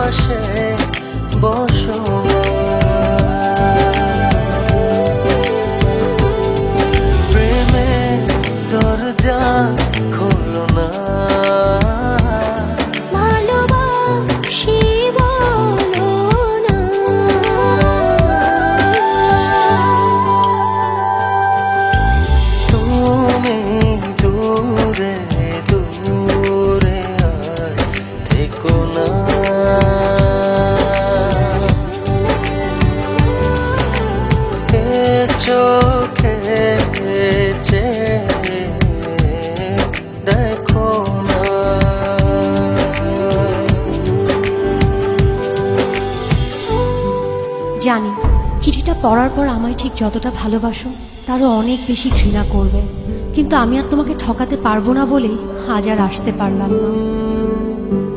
পাশে বসো প্রেমে দরজা খোলো না চোখে দেখো না জানি চিঠিটা পড়ার পর আমায় ঠিক যতটা ভালোবাসো তারও অনেক বেশি ঘৃণা করবে, কিন্তু আমি আর তোমাকে ঠকাতে পারবো না বলেই আজ আর আসতে পারলাম না।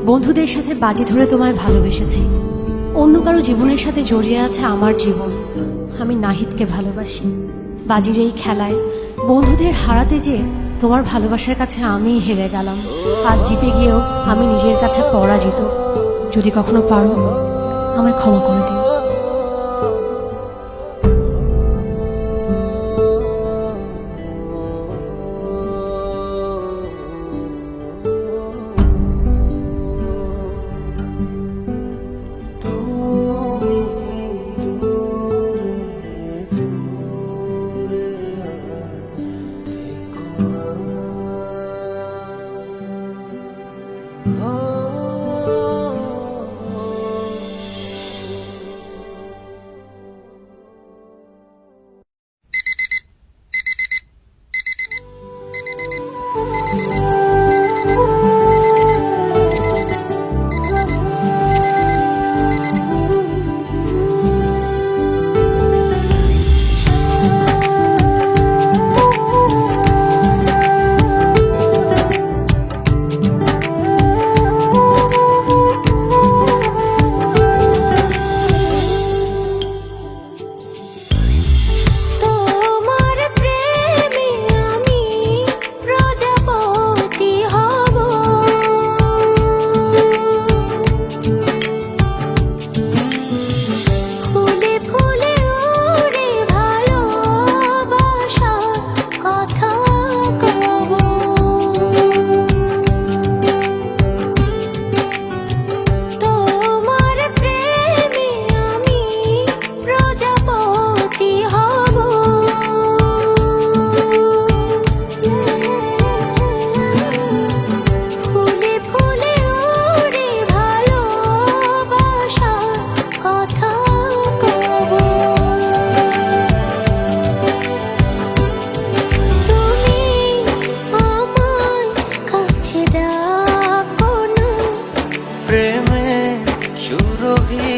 বন্ধুদের সাথে বাজি ধরে তোমায় ভালোবেসেছি, অন্য কারো জীবনের সাথে জড়িয়ে আছে আমার জীবন। আমি নাহিদকে ভালোবাসি। বাজির এই খেলায় বন্ধুদের হারাতে যে তোমার ভালোবাসার কাছে আমিই হেরে গেলাম। আজ জিতে গিয়েও আমি নিজের কাছে পরাজিত। যদি কখনো পারো আমায় ক্ষমা করে দিও। প্রেমে সুরভি